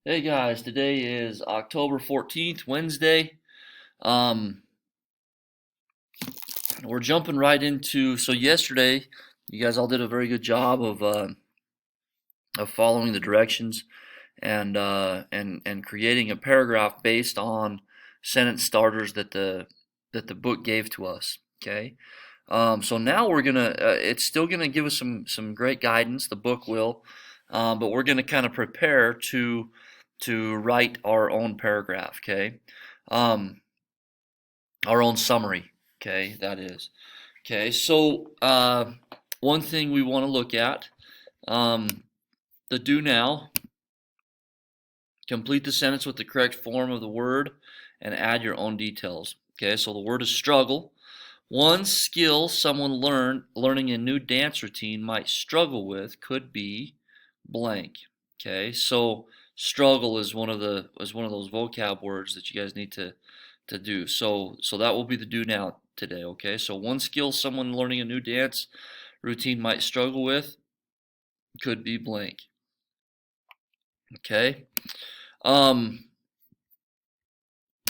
Hey guys, today is October 14th, Wednesday. Um, we're jumping right into, so yesterday you guys all did a very good job of following the directions and creating a paragraph based on sentence starters that the book gave to us. Okay. So now we're gonna it's still gonna give us some great guidance, the book will, but we're gonna kind of prepare to write our own paragraph. Okay. Um, our own summary. Okay, that is. Okay, so one thing we want to look at, um, the do now. Complete the sentence with the correct form of the word and add your own details. Okay, so the word is struggle. One skill someone learning a new dance routine might struggle with could be blank. Okay, so struggle is one of those vocab words that you guys need to do. So that will be the do now today. Okay, so one skill someone learning a new dance routine might struggle with could be blank. Okay. Um,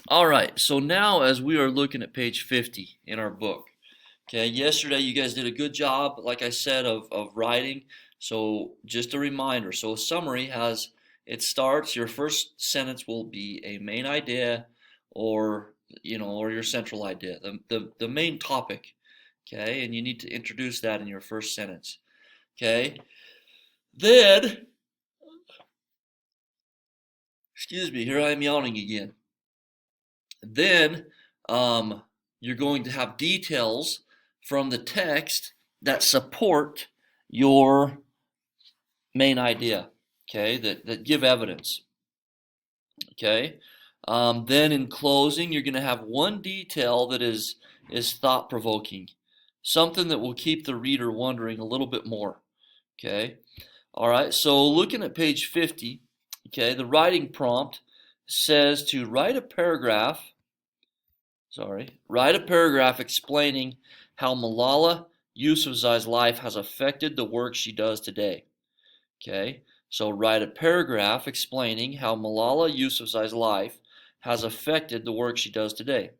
all right, so now as we are looking at page 50 in our book, okay, yesterday you guys did a good job, like I said, of writing. So just a reminder, so a summary has, it starts, your first sentence will be a main idea or, or your central idea, the main topic, okay, and you need to introduce that in your first sentence, okay. Then, excuse me, here I am yawning again. Then you're going to have details from the text that support your main idea, okay, that give evidence, okay. Then in closing, you're going to have one detail that is thought provoking, something that will keep the reader wondering a little bit more, okay. All right, so looking at page 50, okay, the writing prompt says to write a paragraph explaining how Malala Yousafzai's life has affected the work she does today. Okay, so write a paragraph explaining how Malala Yousafzai's life has affected the work she does today.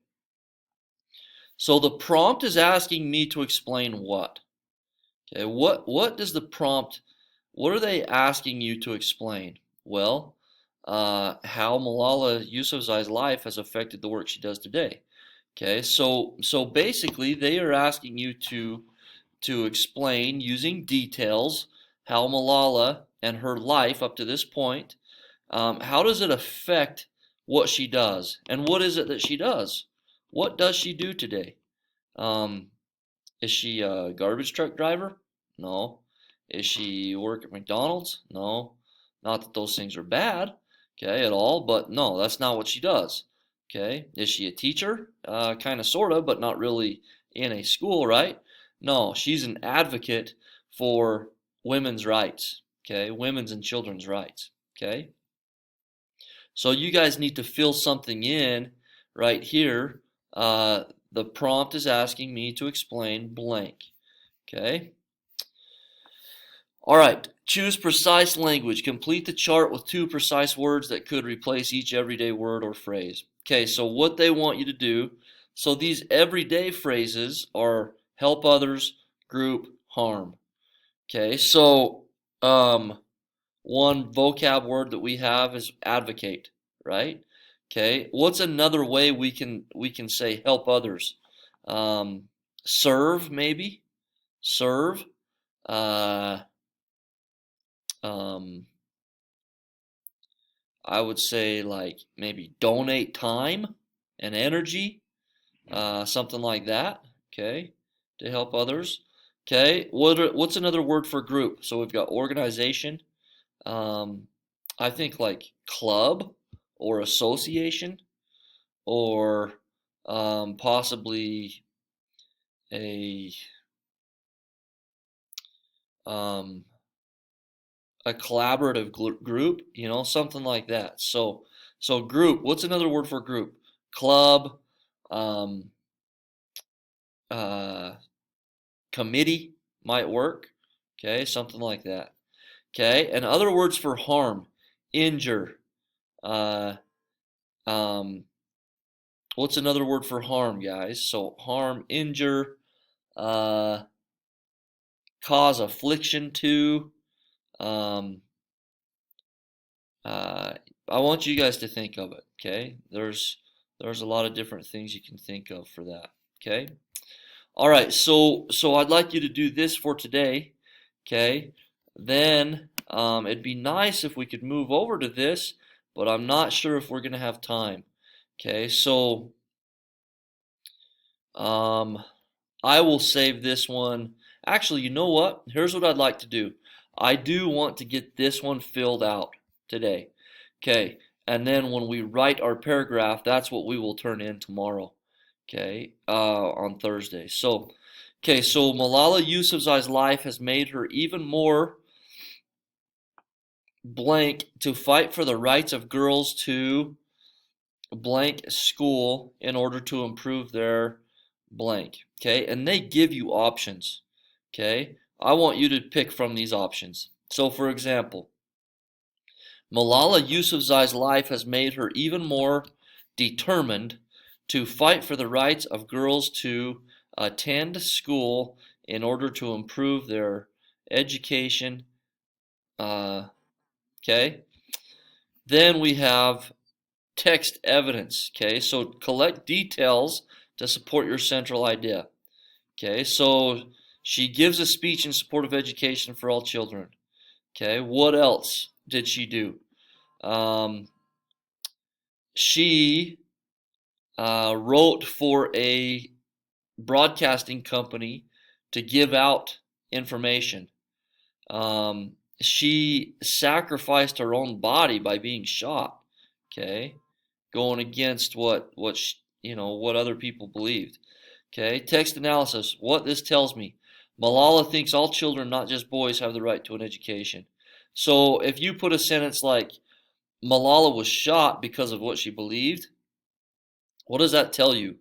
So the prompt is asking me to explain what? Okay, what does the prompt, what are they asking you to explain? Well, how Malala Yousafzai's life has affected the work she does today. Okay, so basically they are asking you to explain using details how Malala and her life up to this point, how does it affect what she does, and what is it that she does? What does she do today? Um, is she a garbage truck driver? No. Is she work at McDonald's? No. Not that those things are bad, okay, at all, but no, that's not what she does. Okay. Is she a teacher? Kind of, sort of, but not really in a school, right? No, she's an advocate for women's rights. Okay. Women's and children's rights. Okay. So you guys need to fill something in right here. The prompt is asking me to explain blank. Okay. All right. Choose precise language. Complete the chart with two precise words that could replace each everyday word or phrase. Okay, so what they want you to do, so these everyday phrases are help others, group, harm. Okay, so one vocab word that we have is advocate, right? Okay, what's another way we can say help others? Serve, maybe. Serve. Uh, um, I would say like maybe donate time and energy, something like that. Okay, to help others. Okay, what's another word for group? So we've got organization. Um, I think like club or association or possibly a um, a collaborative group, something like that. So group. What's another word for group? Club, um, uh, committee might work. Okay, something like that. Okay, and other words for harm: injure, uh, what's another word for harm, guys? So harm, injure, uh, cause affliction to. Um, I want you guys to think of it. Okay, there's a lot of different things you can think of for that. Okay. All right. So I'd like you to do this for today. Okay. Then it'd be nice if we could move over to this, but I'm not sure if we're gonna have time. Okay. So I will save this one. Actually, you know what? Here's what I'd like to do. I do want to get this one filled out today. Okay, and then when we write our paragraph, that's what we will turn in tomorrow. Okay, on Thursday. So, okay, so Malala Yousafzai's life has made her even more blank to fight for the rights of girls to blank school in order to improve their blank. Okay, and they give you options. Okay, I want you to pick from these options. So, for example, Malala Yousafzai's life has made her even more determined to fight for the rights of girls to attend school in order to improve their education. Okay. Then we have text evidence. Okay, so collect details to support your central idea. Okay, so she gives a speech in support of education for all children. Okay, what else did she do? She wrote for a broadcasting company to give out information. She sacrificed her own body by being shot. Okay, going against what other people believed. Okay, text analysis. What this tells me: Malala thinks all children, not just boys, have the right to an education. So if you put a sentence like Malala was shot because of what she believed, what does that tell you?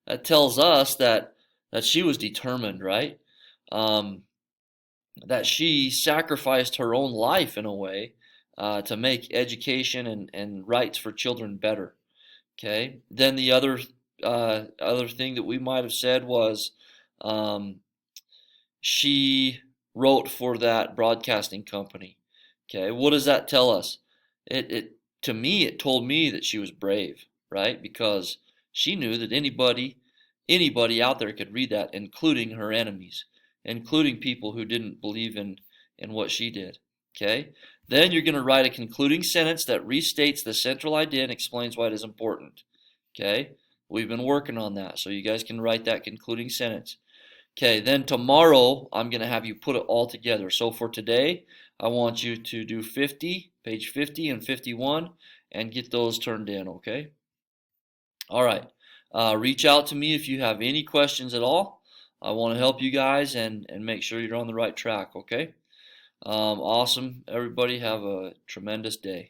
That tells us that she was determined, right? Um, that she sacrificed her own life in a way to make education and rights for children better. Okay. Then the other thing that we might have said was um, she wrote for that broadcasting company. Okay. What does that tell us? It to me it told me that she was brave, right? Because she knew that anybody out there could read that, including her enemies, including people who didn't believe in what she did. Okay? Then you're going to write a concluding sentence that restates the central idea and explains why it is important. Okay? We've been working on that, so you guys can write that concluding sentence. Okay, then tomorrow I'm going to have you put it all together. So for today, I want you to do 50, page 50 and 51, and get those turned in, okay? All right. Reach out to me if you have any questions at all. I want to help you guys and make sure you're on the right track, okay? Awesome. Everybody have a tremendous day.